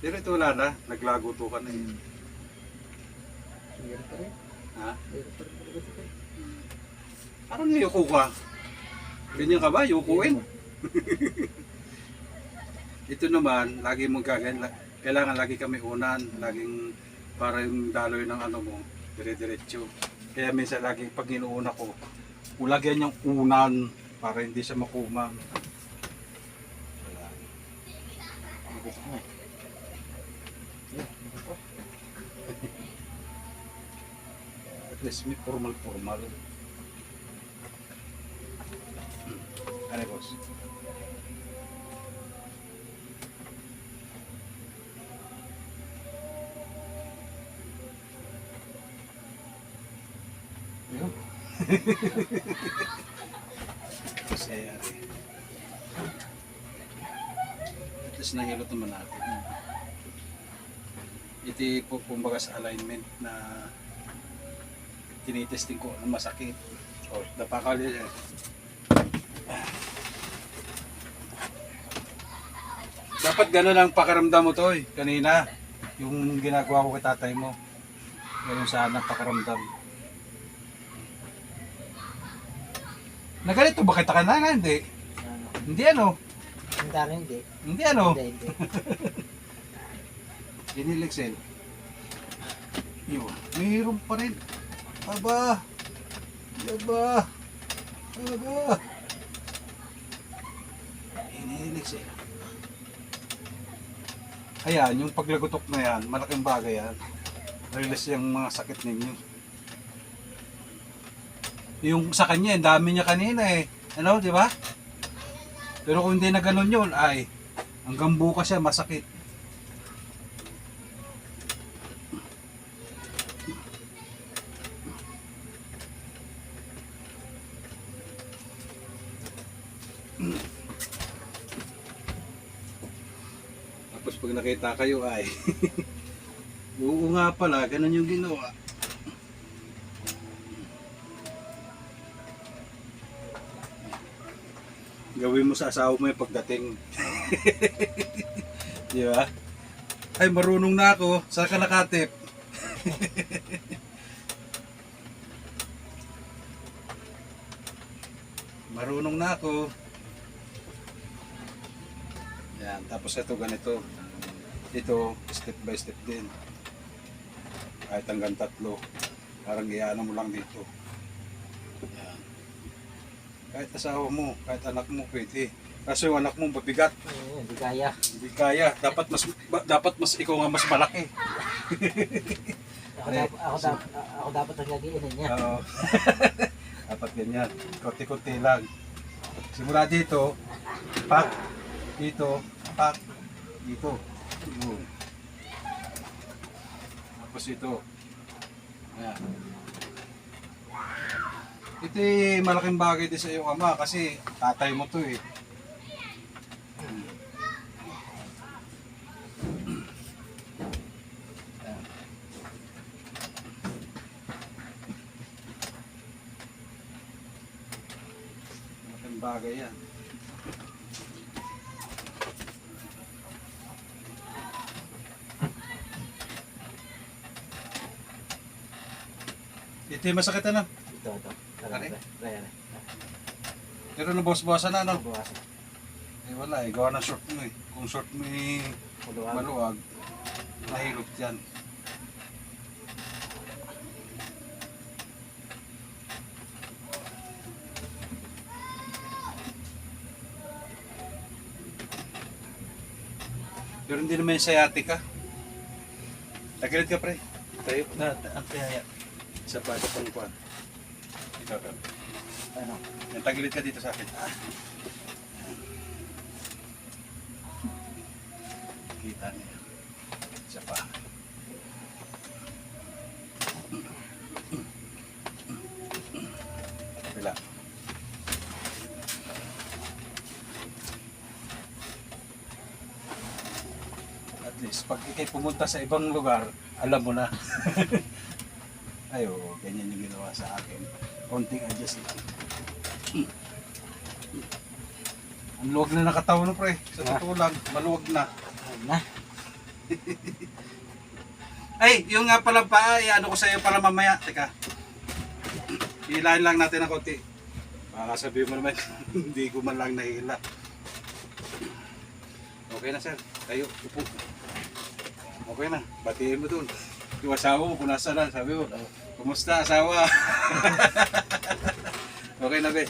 Pero ito wala na, naglago to ka na eh. Meron pa rin. Ha? Meron pa rin talaga ito. Parang yuko ka. Ganyan ka ba? Yukuin? Ito naman, lagi mong kailangan lagi kami unan, laging para yung daloy ng ano mo, dire-diretso. Kaya minsan lagi pag inuuna ko, ulagyan yung unan para hindi siya makumang. Wala. Gusto mo eh. Ayun, meron pa. At least may formal. Ano boss? Ayun. Kasi at least nahilot naman natin. Ito po kumbaga sa alignment na tinitesting ko ang masakit. O, napakali eh. Dapat gano'n ang pakaramdam mo to eh, kanina. Yung ginagawa ko kay tatay mo. Gano'n sana ang pakaramdam. Nagalito ba kita kanina? Hindi. Ano? Hindi ano? Hindi rin, hindi. Hindi ano? Hindi. Inilexel. Yun. Mayroon pa rin. Aba. Inilexel. Ayan, yung paglagutok na yan, malaking bagay yan. Release yung mga sakit ninyo. Yung sa kanya, ang dami niya kanina eh. Ano, di ba? Pero kung hindi na ganun yun, ay, hanggang bukas siya masakit. Tapos pag nakita kayo ay, oo nga pala, ganun yung ginawa. Gawin mo sa asawa mo yung pagdating. Di ba? Ay, marunong na ako. Saan ka nakatip? Marunong na ako. Yan. Tapos ito ganito. Ito, step by step din. Kahit hanggang 3. Parang iyaano mo lang dito. Yan. Kahit asawa mo, kahit anak mo, pwede. Kaso yung anak mo mabigat. Oo, hindi kaya. Hindi kaya. Dapat mas ikaw nga mas malaki. Ako dapat ang gagiinin niya. Oo. Dapat ganyan. Kunti-kunti lang. Simula dito, pak, dito, pak, dito. Yun. Tapos ito. Ayan. Ito malaking bagay din sa iyong ama kasi tatay mo to eh. Ayan. Malaking bagay yan. Ito yung masakit na. Ito. Ano? Ayan. Pero nabawas-bawasan na, no? Buwasan. Eh wala eh, gawa ng short mo eh. Kung short mo eh, Maluwag. maluwag, mahilot yan. Pero hindi naman yung sciatica. Tagilid ka pre. Tayo na, ang kaya. Sa bata pang kuwan. Ikaw ka. Ano? Yan, tagilid ka dito sa akin. Kita niya. Isa pa. Wala. At least, pag ikay pumunta sa ibang lugar, alam mo na. Ay, oo, ganyan yung ginawa sa akin. Konting adjust lang. Ang luwag na nakatawan no, pre. Sa totoo lang, maluwag na. Ano na? Ay, yung nga pala pa, ano ko sa'yo para mamaya. Teka. Hilahin lang natin ng konti. Baka sabihin mo naman, hindi ko man lang nahila. Okay na sir, tayo, upo. Okay na, batiin mo dun. Yung asawa mo, kung nasa na, sabi mo, kumusta asawa? Okay na be.